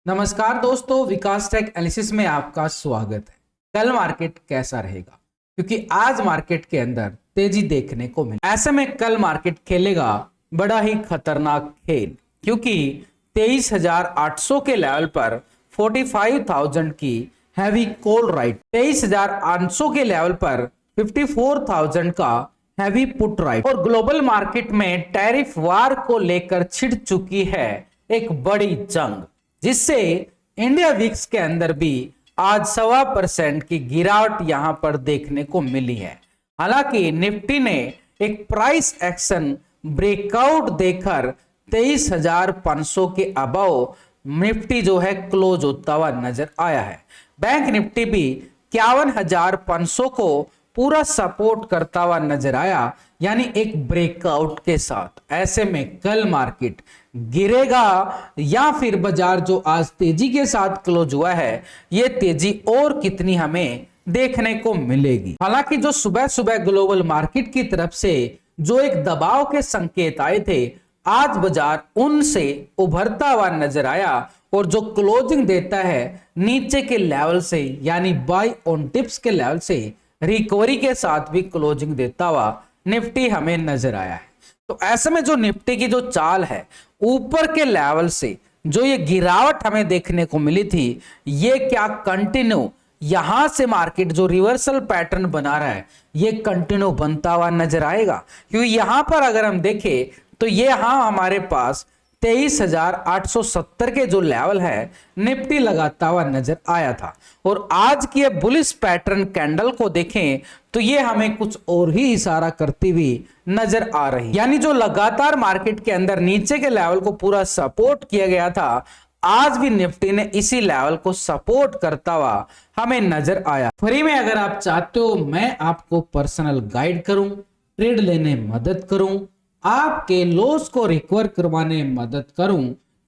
नमस्कार दोस्तों, विकास take analysis में आपका स्वागत है। कल मार्केट कैसा रहेगा, क्योंकि आज मार्केट के अंदर तेजी देखने को मिली। ऐसे में कल मार्केट खेलेगा बड़ा ही खतरनाक खेल, क्योंकि 23,800 के लेवल पर 45,000 की हैवी कॉल राइट, 23,800 के लेवल पर 54,000 का हैवी पुट राइट और ग्लोबल मार्केट में टैरिफ वार को लेकर छिड़ चुकी है एक बड़ी जंग, जिससे इंडिया विक्स के अंदर भी आज 1.25% की गिरावट यहां पर देखने को मिली है। हालांकि निफ्टी ने एक प्राइस एक्शन ब्रेकआउट देकर 23,500 के अबव निफ्टी जो है क्लोज होता हुआ नजर आया है। बैंक निफ्टी भी 51,500 को पूरा सपोर्ट करता हुआ नजर आया, यानी एक ब्रेकआउट के साथ। ऐसे में कल मार्केट गिरेगा या फिर बाजार जो आज तेजी के साथ क्लोज हुआ है, ये तेजी और कितनी हमें देखने को मिलेगी। हालांकि जो सुबह सुबह ग्लोबल मार्केट की तरफ से जो एक दबाव के संकेत आए थे, आज बाजार उनसे उभरता हुआ नजर आया और जो क्लोजिंग देता है नीचे के लेवल से, यानी बाय ऑन टिप्स के लेवल से रिकवरी के साथ भी क्लोजिंग देता हुआ निफ्टी हमें नजर आया है। तो ऐसे में जो निफ्टी की जो चाल है, ऊपर के लेवल से जो ये गिरावट हमें देखने को मिली थी, ये क्या कंटिन्यू यहां से मार्केट जो रिवर्सल पैटर्न बना रहा है, ये कंटिन्यू बनता हुआ नजर आएगा। क्योंकि यहां पर अगर हम देखें तो ये हमारे पास 23,870 के जो लेवल है निफ्टी लगाता हुआ नजर आया था, और आज की बुलिश पैटर्न कैंडल को देखें तो ये हमें कुछ और ही इशारा करती हुई नजर आ रही। यानी जो लगातार मार्केट के अंदर नीचे के लेवल को पूरा सपोर्ट किया गया था, आज भी निफ्टी ने इसी लेवल को सपोर्ट करता हुआ हमें नजर आया। फ्री में अगर आप चाहते हो मैं आपको पर्सनल गाइड करूं, ट्रेड लेने मदद करूं, आपके लॉस को रिकवर करवाने मदद करूं,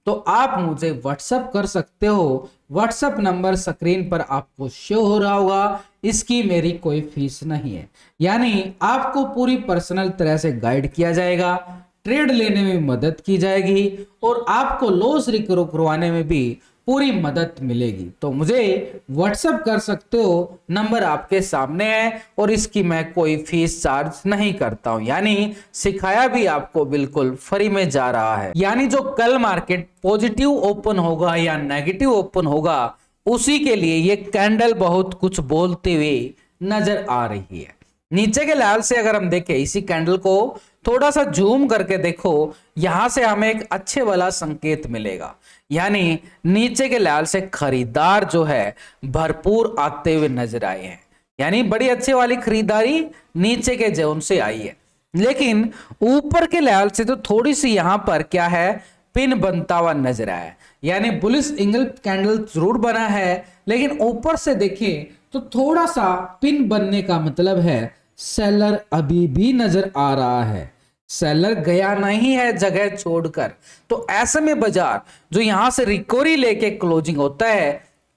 तो आप मुझे व्हाट्सएप कर सकते हो। व्हाट्सएप नंबर स्क्रीन पर आपको शो हो रहा होगा। इसकी मेरी कोई फीस नहीं है, यानी आपको पूरी पर्सनल तरह से गाइड किया जाएगा, ट्रेड लेने में मदद की जाएगी और आपको लॉस रिकवर करवाने में भी पूरी मदद मिलेगी। तो मुझे व्हाट्सएप कर सकते हो, नंबर आपके सामने है और इसकी मैं कोई फीस चार्ज नहीं करता हूं, यानी सिखाया भी आपको बिल्कुल फ्री में जा रहा है। यानी जो कल मार्केट पॉजिटिव ओपन होगा या नेगेटिव ओपन होगा, उसी के लिए ये कैंडल बहुत कुछ बोलते हुए नजर आ रही है। नीचे के लेवल से अगर हम देखें, इसी कैंडल को थोड़ा सा जूम करके देखो, यहां से हमें एक अच्छे वाला संकेत मिलेगा, यानी नीचे के लेवल से खरीदार जो है भरपूर आते हुए नजर आए हैं, यानी बड़ी अच्छी वाली खरीदारी नीचे के जोन से आई है। लेकिन ऊपर के लेवल से तो थोड़ी सी यहां पर क्या है, पिन बनता हुआ नजर आया, यानी बुलिश एंगल कैंडल जरूर बना है, लेकिन ऊपर से देखें तो थोड़ा सा पिन बनने का मतलब है सेलर अभी भी नजर आ रहा है, सेलर गया नहीं है जगह छोड़कर। तो ऐसे में बाजार जो यहां से रिकवरी लेके क्लोजिंग होता है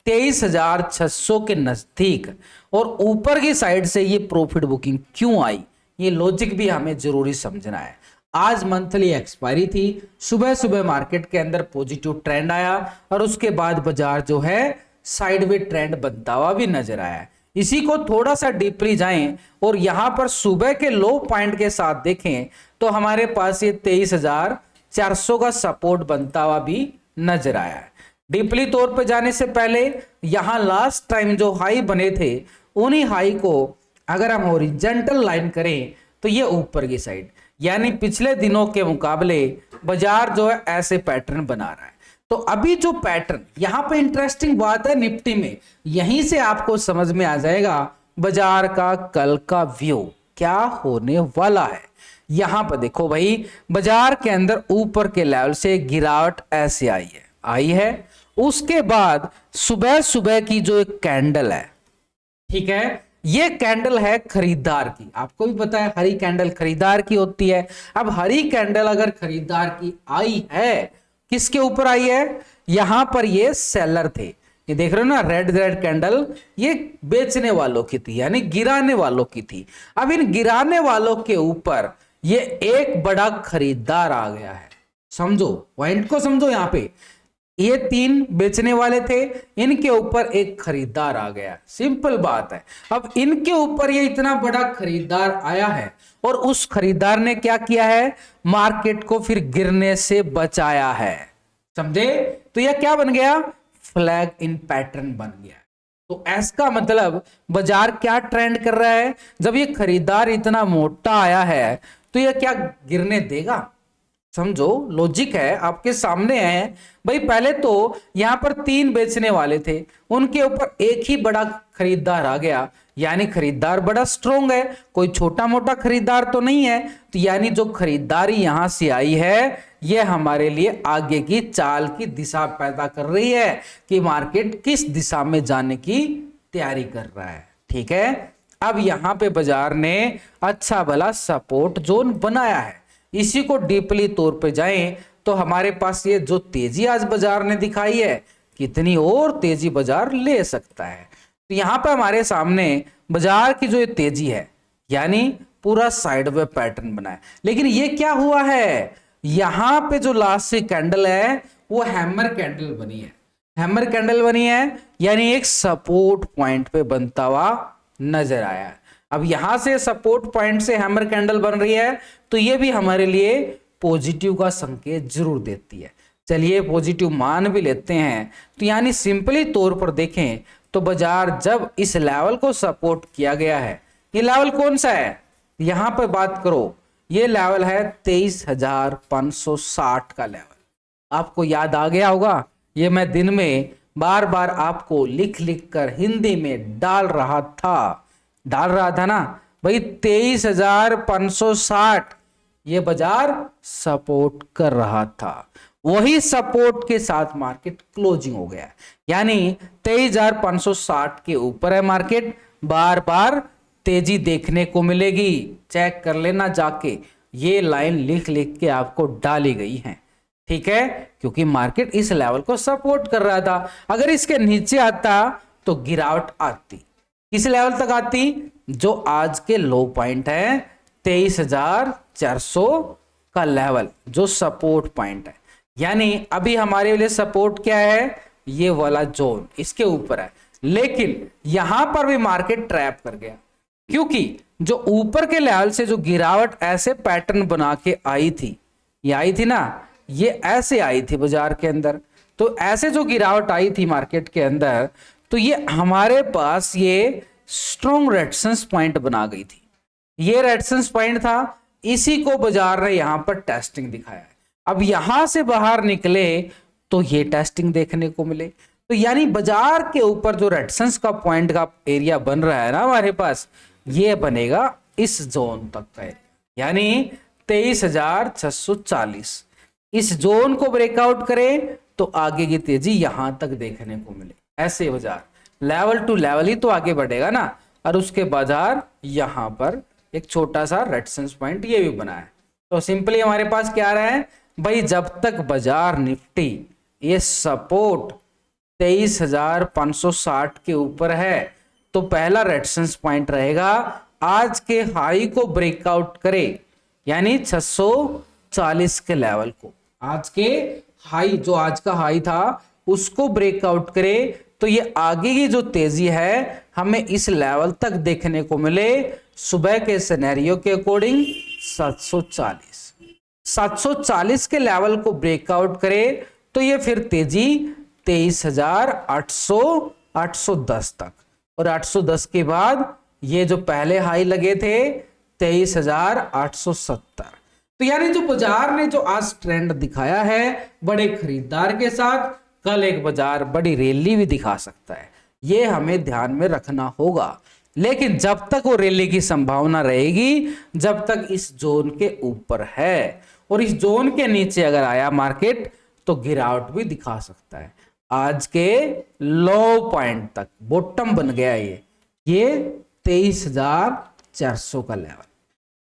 23,600 के नजदीक, और ऊपर की साइड से ये प्रॉफिट बुकिंग क्यों आई, ये लॉजिक भी हमें जरूरी समझना है। आज मंथली एक्सपायरी थी, सुबह सुबह मार्केट के अंदर पॉजिटिव ट्रेंड आया और उसके बाद बाजार जो है साइडवेज ट्रेंड बनता हुआ भी नजर आया। इसी को थोड़ा सा डीपली जाएं और यहां पर सुबह के लो पॉइंट के साथ देखें तो हमारे पास ये 23,400 का सपोर्ट बनता हुआ भी नजर आया है। डीपली तौर पे जाने से पहले यहां लास्ट टाइम जो हाई बने थे, उन्हीं हाई को अगर हम हॉरिजॉन्टल लाइन करें तो ये ऊपर की साइड, यानी पिछले दिनों के मुकाबले बाजार जो है ऐसे पैटर्न बना रहा है। तो अभी जो पैटर्न यहां पे इंटरेस्टिंग बात है निफ्टी में, यहीं से आपको समझ में आ जाएगा बाजार का कल का व्यू क्या होने वाला है। यहां पर देखो भाई, बाजार के अंदर ऊपर के लेवल से गिरावट ऐसे आई है, उसके बाद सुबह सुबह की जो एक कैंडल है, ठीक है, ये कैंडल है खरीदार की। आपको भी पता है हरी कैंडल खरीदार की होती है। अब हरी कैंडल अगर खरीदार की आई है, किसके ऊपर आई है, यहां पर ये सेलर थे, ये देख रहे हो ना, रेड रेड कैंडल, ये बेचने वालों की थी, यानी गिराने वालों की थी। अब इन गिराने वालों के ऊपर ये एक बड़ा खरीदार आ गया है। समझो पॉइंट को, समझो यहां पे ये 3 बेचने वाले थे, इनके ऊपर एक खरीदार आ गया, सिंपल बात है। अब इनके ऊपर ये इतना बड़ा खरीदार आया है और उस खरीदार ने क्या किया है, मार्केट को फिर गिरने से बचाया है, समझे? तो यह क्या बन गया, फ्लैग इन पैटर्न बन गया। तो इसका मतलब बाजार क्या ट्रेंड कर रहा है, जब ये खरीदार इतना मोटा आया है तो यह क्या गिरने देगा? समझो, लॉजिक है आपके सामने है भाई। पहले तो यहां पर 3 बेचने वाले थे, उनके ऊपर एक ही बड़ा खरीदार आ गया, यानी खरीदार बड़ा स्ट्रोंग है, कोई छोटा मोटा खरीदार तो नहीं है। तो यानी जो खरीदारी यहां से आई है यह हमारे लिए आगे की चाल की दिशा पैदा कर रही है कि मार्केट किस दिशा में जाने की तैयारी कर रहा है। ठीक है, अब यहां पे बाजार ने अच्छा भला सपोर्ट जोन बनाया है, इसी को डीपली तौर पे जाएं तो हमारे पास ये जो तेजी आज बाजार ने दिखाई है, कितनी और तेजी बाजार ले सकता है। तो यहां पे हमारे सामने बाजार की जो ये तेजी है, यानी पूरा साइडवे पैटर्न बना है, लेकिन ये क्या हुआ है, यहां पे जो लास्ट कैंडल है वो हैमर कैंडल बनी है। हैमर कैंडल बनी है यानी एक सपोर्ट पॉइंट पे बनता हुआ नजर आया है। अब यहां से सपोर्ट पॉइंट से हैमर कैंडल बन रही है तो ये भी हमारे लिए पॉजिटिव का संकेत जरूर देती है। चलिए पॉजिटिव मान भी लेते हैं। तो यानी सिंपली तौर पर देखें तो बाजार जब इस लेवल को सपोर्ट किया गया है, ये लेवल कौन सा है, यहां पर बात करो, ये लेवल है 23,560 का लेवल। आपको याद आ गया होगा, ये मैं दिन में बार बार आपको लिख लिख कर हिंदी में डाल रहा था ना भाई। 23,560 ये बाजार सपोर्ट कर रहा था, वही सपोर्ट के साथ मार्केट क्लोजिंग हो गया, यानी 23,560 के ऊपर है मार्केट। बार बार तेजी देखने को मिलेगी, चेक कर लेना जाके, ये लाइन लिख लिख के आपको डाली गई है। ठीक है, क्योंकि मार्केट इस लेवल को सपोर्ट कर रहा था, अगर इसके नीचे आता तो गिरावट आती, किस लेवल तक आती, जो आज के लो पॉइंट है 23,400 का लेवल, जो सपोर्ट पॉइंट है। यानी अभी हमारे लिए सपोर्ट क्या है, ये वाला जोन इसके ऊपर है, लेकिन यहां पर भी मार्केट ट्रैप कर गया, क्योंकि जो ऊपर के लेवल से जो गिरावट ऐसे पैटर्न बना के आई थी, ये आई थी ना, ये ऐसे आई थी बाजार के अंदर। तो ऐसे जो गिरावट आई थी मार्केट के अंदर, तो ये हमारे पास ये स्ट्रॉन्ग रेजिस्टेंस पॉइंट बना गई थी। ये रेजिस्टेंस पॉइंट था, इसी को बाजार ने यहां पर टेस्टिंग दिखाया है। अब यहां से बाहर निकले तो ये टेस्टिंग देखने को मिले। तो यानी बाजार के ऊपर जो रेजिस्टेंस का पॉइंट का एरिया बन रहा है ना हमारे पास, ये बनेगा इस जोन तक का एरिया, यानी 23,640। इस जोन को ब्रेकआउट करें तो आगे की तेजी यहां तक देखने को मिले। ऐसे बाजार लेवल टू लेवल ही तो आगे बढ़ेगा ना, और उसके बाजार यहां पर एक छोटा सा रेजिस्टेंस पॉइंट ये भी बना है। तो सिंपली हमारे पास क्या आ रहा है भाई, जब तक बाजार निफ्टी ये सपोर्ट 23,560 के ऊपर है तो पहला रेजिस्टेंस पॉइंट रहेगा आज के हाई को ब्रेकआउट करे, यानी 640 के लेवल को, आज के हाई जो आज का हाई था उसको ब्रेकआउट करे तो ये आगे की जो तेजी है हमें इस लेवल तक देखने को मिले। सुबह के सिनेरियो के अकॉर्डिंग 740 के लेवल को ब्रेकआउट करे तो ये फिर तेजी 23,810 तक, और 810 के बाद ये जो पहले हाई लगे थे 23,870। तो यानी जो बाजार ने जो आज ट्रेंड दिखाया है बड़े खरीदार के साथ, कल एक बाजार बड़ी रैली भी दिखा सकता है, ये हमें ध्यान में रखना होगा। लेकिन जब तक वो रैली की संभावना रहेगी, जब तक इस जोन के ऊपर है, और इस जोन के नीचे अगर आया मार्केट तो गिरावट भी दिखा सकता है। आज के लो पॉइंट तक बॉटम बन गया ये 23,400 का लेवल,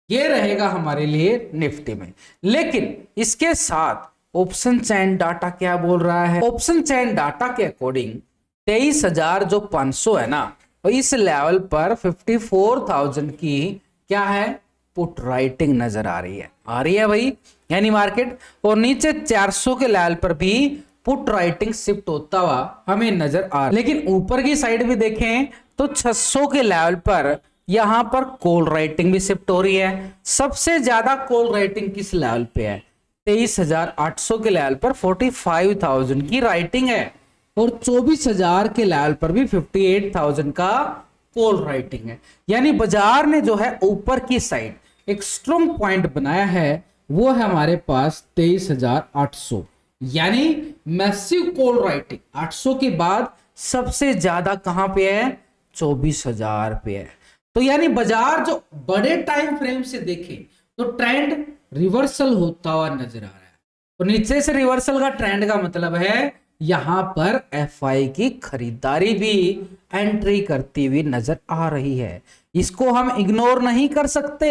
ये रहेगा हमारे लिए निफ्टी में। लेकिन इसके साथ ऑप्शन चैन डाटा क्या बोल रहा है, ऑप्शन चैन डाटा के अकॉर्डिंग 23,500 है ना, और इस लेवल पर 54,000 की क्या है, पुट राइटिंग नजर आ रही है भाई, यानी मार्केट, और नीचे 400 के लेवल पर भी पुट राइटिंग शिफ्ट होता हुआ हमें नजर आ रहा है। लेकिन ऊपर की साइड भी देखें तो 600 के लेवल पर यहां पर कॉल राइटिंग भी शिफ्ट हो रही है। सबसे ज्यादा कॉल राइटिंग किस लेवल पे है? 23,800 के लेवल पर 45,000 की राइटिंग है और 24,000 के लेवल पर भी 58,000 का कॉल राइटिंग है। यानी बाजार ने जो है ऊपर की साइड एक स्ट्रॉन्ग पॉइंट बनाया है, वो है हमारे पास 23,800, यानी मैसिव कॉल राइटिंग 800 के बाद सबसे ज्यादा कहां पे है? 24,000 पे है। तो यानी बाजार जो बड़े टाइम फ्रेम से देखे तो ट्रेंड रिवर्सल होता हुआ नजर आ रहा है। तो नीचे से रिवर्सल का ट्रेंड का मतलब है यहां पर एफआई की खरीदारी भी एंट्री करती हुई नजर आ रही है। इसको हम इग्नोर नहीं कर सकते।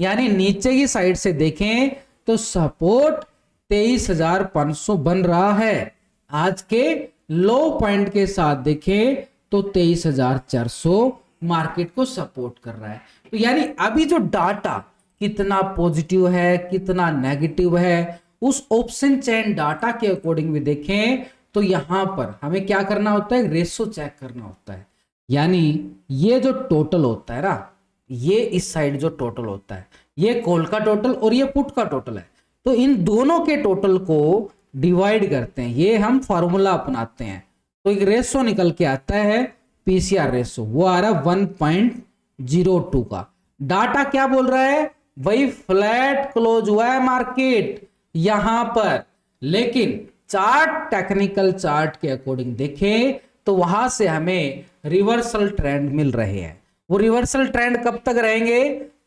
यानी नीचे की साइड से देखें तो सपोर्ट 23,500 बन रहा है। आज के लो पॉइंट के साथ देखें तो 23,400 मार्केट को सपोर्ट कर रहा है। तो यानी अभी जो डाटा कितना पॉजिटिव है कितना नेगेटिव है, उस ऑप्शन चेन डाटा के अकॉर्डिंग भी देखें तो यहां पर हमें क्या करना होता है? रेशो चेक करना होता है। यानी ये जो टोटल होता है ना, ये इस साइड जो टोटल होता है, ये कॉल का टोटल और ये पुट का टोटल है। तो इन दोनों के टोटल को डिवाइड करते हैं, ये हम फॉर्मूला अपनाते हैं तो एक रेशो निकल के आता है पीसीआर रेशो, वो आ रहा है 1.02 का। डाटा क्या बोल रहा है? वही फ्लैट क्लोज हुआ है मार्केट यहां पर, लेकिन चार्ट टेक्निकल चार्ट के अकॉर्डिंग देखें तो वहां से हमें रिवर्सल ट्रेंड मिल रहे हैं। वो रिवर्सल ट्रेंड कब तक रहेंगे?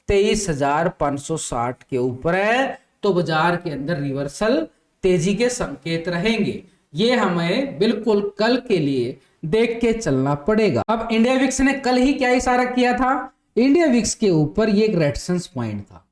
23,560 के ऊपर है तो बाजार के अंदर रिवर्सल तेजी के संकेत रहेंगे। ये हमें बिल्कुल कल के लिए देख के चलना पड़ेगा। अब इंडिया विक्स ने कल ही क्या इशारा किया था? इंडिया विक्स के ऊपर ये एक रेजिस्टेंस पॉइंट था,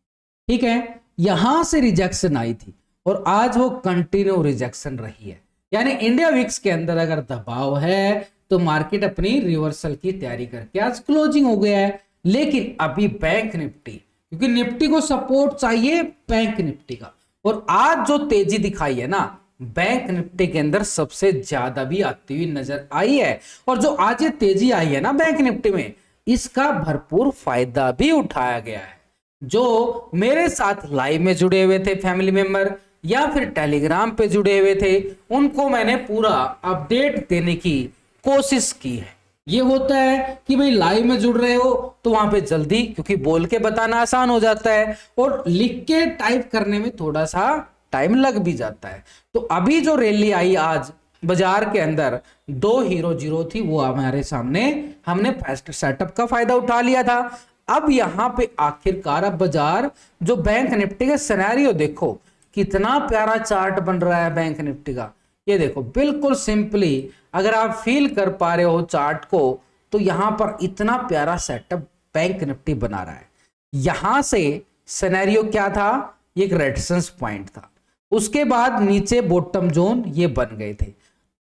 ठीक है, यहां से रिजेक्शन आई थी और आज वो कंटिन्यू रिजेक्शन रही है। यानी इंडिया विक्स के अंदर अगर दबाव है तो मार्केट अपनी रिवर्सल की तैयारी करके आज क्लोजिंग हो गया है। लेकिन अभी बैंक निफ्टी, क्योंकि निफ्टी को सपोर्ट चाहिए बैंक निफ्टी का, और आज जो तेजी दिखाई है ना बैंक निफ्टी के अंदर सबसे ज्यादा भी आती हुई नजर आई है। और जो आज ये तेजी आई है ना बैंक निफ्टी में, इसका भरपूर फायदा भी उठाया गया है। जो मेरे साथ लाइव में जुड़े हुए थे फैमिली मेंबर या फिर टेलीग्राम पे जुड़े हुए थे, उनको मैंने पूरा अपडेट देने की कोशिश की है। ये होता है कि भाई लाइव में जुड़ रहे हो तो वहां पे जल्दी, क्योंकि बोल के बताना आसान हो जाता है और लिख के टाइप करने में थोड़ा सा टाइम लग भी जाता है। तो अभी जो रैली आई आज बाजार के अंदर 2 हीरो जीरो थी, वो हमारे सामने, हमने फास्ट सेटअप का फायदा उठा लिया था। अब यहां पे आखिरकार अब बाजार जो बैंक निफ्टी का सिनेरियो देखो, कितना प्यारा चार्ट बन रहा है बैंक निफ्टी का। ये देखो बिल्कुल सिंपली अगर आप फील कर पा रहे हो चार्ट को, तो यहां पर इतना प्यारा सेटअप बैंक निफ्टी बना रहा है। यहां से सिनेरियो क्या था? ये एक रेजिस्टेंस पॉइंट था, उसके बाद नीचे बॉटम जोन ये बन गए थे,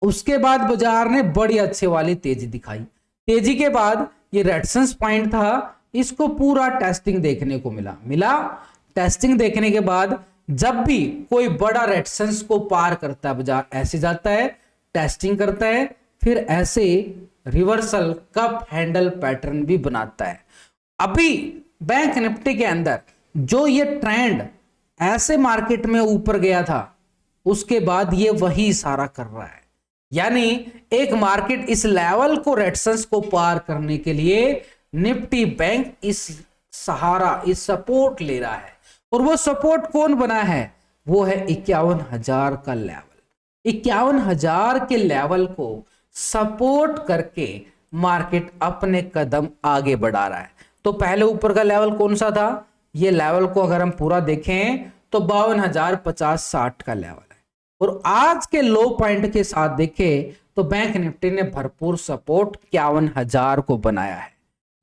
उसके बाद बाजार ने बड़ी अच्छे वाली तेजी दिखाई। तेजी के बाद ये रेजिस्टेंस पॉइंट था, इसको पूरा टेस्टिंग देखने को मिला। टेस्टिंग देखने के बाद जब भी कोई बड़ा रेजिस्टेंस को पार करता है बाजार ऐसे जाता है, टेस्टिंग करता है, फिर ऐसे रिवर्सल कप हैंडल पैटर्न भी बनाता है। अभी बैंक निफ्टी के अंदर जो ये ट्रेंड ऐसे मार्केट में ऊपर गया था, उसके बाद ये वही इशारा कर रहा है। यानी एक मार्केट इस लेवल को रेजिस्टेंस को पार करने के लिए निफ्टी बैंक इस सहारा, इस सपोर्ट ले रहा है। और वो सपोर्ट कौन बना है? वो है 51,000 का लेवल। 51,000 के लेवल को सपोर्ट करके मार्केट अपने कदम आगे बढ़ा रहा है। तो पहले ऊपर का लेवल कौन सा था? ये लेवल को अगर हम पूरा देखें तो 52,050-60 का लेवल है। और आज के लो पॉइंट के साथ देखें तो बैंक निफ्टी ने भरपूर सपोर्ट 51,000 को बनाया है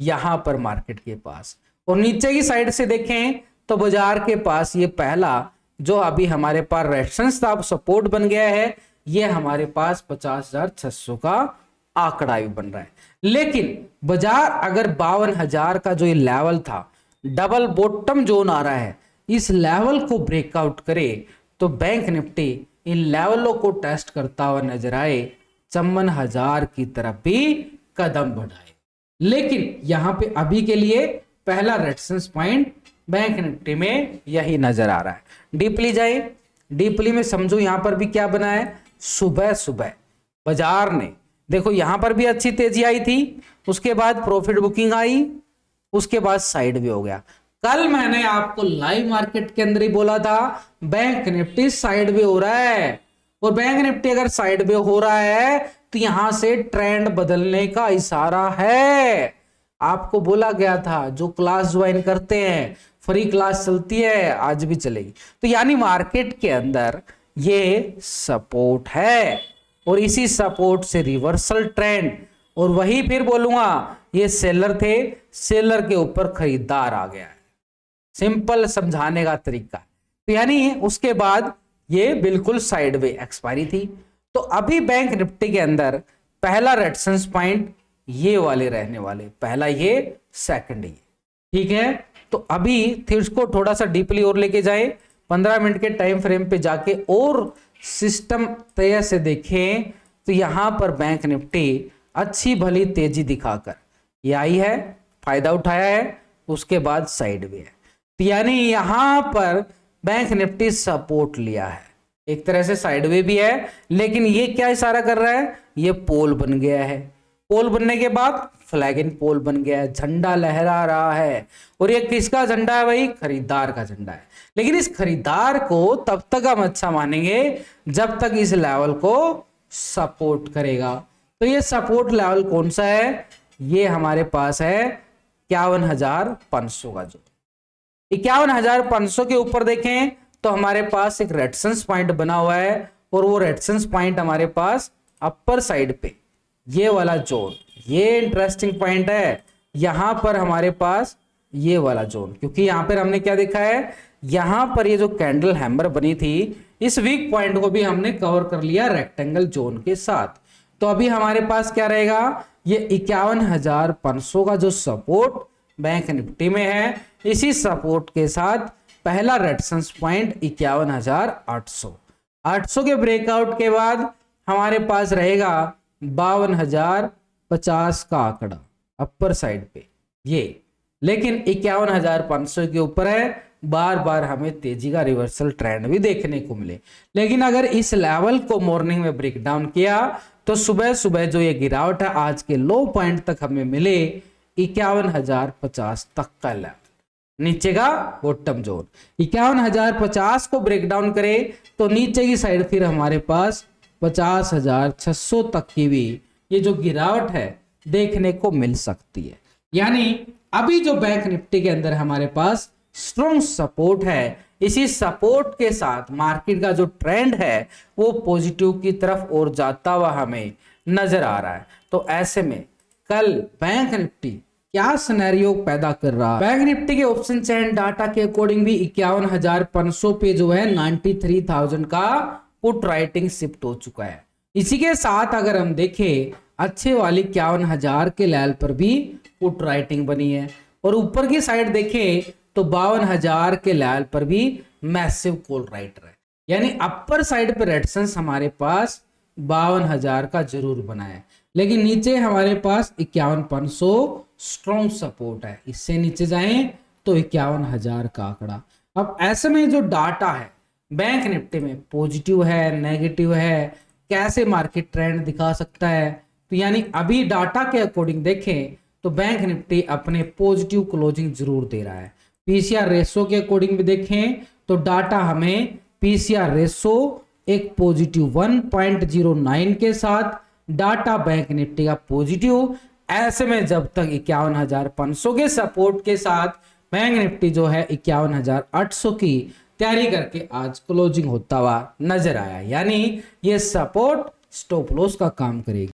यहां पर मार्केट के पास। और नीचे की साइड से देखें तो बाजार के पास ये पहला जो अभी हमारे पास रेजिस्टेंस था, सपोर्ट बन गया है। ये हमारे पास 50,600 का आंकड़ा भी बन रहा है। लेकिन बाजार अगर 52,000 का जो ये लेवल था, डबल बॉटम जोन आ रहा है, इस लेवल को ब्रेकआउट करे तो बैंक निफ्टी इन लेवलों को टेस्ट करता हुआ नजर आए, 54,000 की तरफ भी कदम बढ़ाए। लेकिन यहां पे अभी के लिए पहला रेजिस्टेंस पॉइंट बैंक निफ्टी में यही नजर आ रहा है। डीपली जाए, डीपली में समझो यहां पर भी क्या बना है, सुबह सुबह बाजार ने देखो यहां पर भी अच्छी तेजी आई थी, उसके बाद प्रॉफिट बुकिंग आई, उसके बाद साइड भी हो गया। कल मैंने आपको लाइव मार्केट के अंदर ही बोला था बैंक निफ्टी साइड भी हो रहा है, और बैंक निफ्टी अगर साइड भी हो रहा है तो यहां से ट्रेंड बदलने का इशारा है। आपको बोला गया था जो क्लास ज्वाइन करते हैं, फ्री क्लास चलती है, आज भी चलेगी। तो यानी मार्केट के अंदर ये सपोर्ट है और इसी सपोर्ट से रिवर्सल ट्रेंड, और वही फिर बोलूंगा ये सेलर थे, सेलर के ऊपर खरीदार आ गया है। सिंपल समझाने का तरीका। तो यानी उसके बाद ये बिल्कुल साइडवे एक्सपायरी थी। तो अभी बैंक निफ्टी के अंदर पहला रेजिस्टेंस पॉइंट ये वाले रहने वाले, पहला ये, सेकंड ये, ठीक है। तो अभी फिर उसको थोड़ा सा डीपली और लेके जाए, 15 मिनट के टाइम फ्रेम पे जाके और सिस्टम तरह से देखें तो यहां पर बैंक निफ्टी अच्छी भली तेजी दिखाकर ये आई है, फायदा उठाया है, उसके बाद साइड भी है। तो यानी यहां पर बैंक निफ्टी सपोर्ट लिया है, एक तरह से साइडवे भी है, लेकिन ये क्या इशारा कर रहा है, ये पोल बन गया है। पोल बनने के बाद फ्लैग इन पोल बन गया है, झंडा लहरा रहा है, और ये किसका झंडा है भाई, खरीदार का झंडा है। लेकिन इस खरीदार को तब तक हम अच्छा मानेंगे जब तक इस लेवल को सपोर्ट करेगा। तो ये सपोर्ट लेवल कौन सा है, ये हमारे पास है 51,500 का जो 51,500 के ऊपर देखें तो हमारे पास एक रेजिस्टेंस पॉइंट बना हुआ है, और वो रेजिस्टेंस पॉइंट हमारे पास अपर साइड पे ये वाला जोन, ये इंटरेस्टिंग पॉइंट है। यहां पर हमारे पास ये वाला जोन, क्योंकि यहां पर हमने क्या देखा है, यहां पर ये जो कैंडल हैमर बनी थी, इस वीक पॉइंट को भी हमने कवर कर लिया रेक्टेंगल जोन के साथ। तो अभी हमारे पास क्या रहेगा, ये 51,500 का जो सपोर्ट बैंक निफ्टी में है, इसी सपोर्ट के साथ पहला रेजिस्टेंस पॉइंट 51,800। 800 के ब्रेकआउट के बाद हमारे पास रहेगा 52,050 का आंकड़ा अपर साइड पे ये, लेकिन 51,500 के ऊपर है, बार बार हमें तेजी का रिवर्सल ट्रेंड भी देखने को मिले। लेकिन अगर इस लेवल को मॉर्निंग में ब्रेक डाउन किया तो सुबह सुबह जो ये गिरावट है आज के लो पॉइंट तक हमें मिले 51,050 तक का लेवल, नीचे का बॉटम जोन 51,050 को ब्रेक डाउन करे तो नीचे की साइड फिर हमारे पास 50,600 तक की भी ये जो गिरावट है देखने को मिल सकती है। यानी अभी जो बैंक निफ्टी के अंदर हमारे पास स्ट्रॉन्ग सपोर्ट है, इसी सपोर्ट के साथ मार्केट का जो ट्रेंड है वो पॉजिटिव की तरफ और जाता हुआ हमें नजर आ रहा है। तो ऐसे में कल बैंक निफ्टी क्या सिनेरियो पैदा कर रहा है, बैंक निफ्टी के ऑप्शन चैन डाटा के अकॉर्डिंग भी 51,500 पे जो है 93,000 का पुट राइटिंग शिफ्ट हो चुका है। इसी के साथ अगर हम देखें अच्छे वाली 51,000 के लेवल पर भी पुट राइटिंग बनी है, और ऊपर की साइड देखें तो 52,000 के लेवल पर भी मैसिव कॉल राइटर है। यानी अपर साइड पे रेजिस्टेंस हमारे पास 52,000 का जरूर बना है, लेकिन नीचे हमारे पास 51,500 स्ट्रॉन्ग सपोर्ट है। इससे नीचे जाएं तो 51,000 का आंकड़ा। अब ऐसे में जो डाटा है बैंक निफ्टी में पॉजिटिव है, नेगेटिव है, कैसे मार्केट ट्रेंड दिखा सकता है, तो यानी अभी डाटा के अकॉर्डिंग देखें तो बैंक निफ्टी अपने पॉजिटिव क्लोजिंग जरूर दे रहा है। पीसीआर रेशो के अकॉर्डिंग भी देखें तो डाटा हमें पीसीआर रेशो एक पॉजिटिव 1.09 के साथ डाटा बैंक निफ्टी का पॉजिटिव। ऐसे में जब तक 51,500 के सपोर्ट के साथ बैंक निफ्टी जो है 51,800 की तैयारी करके आज क्लोजिंग होता हुआ नजर आया, यानी ये सपोर्ट स्टॉप लॉस का काम करेगी।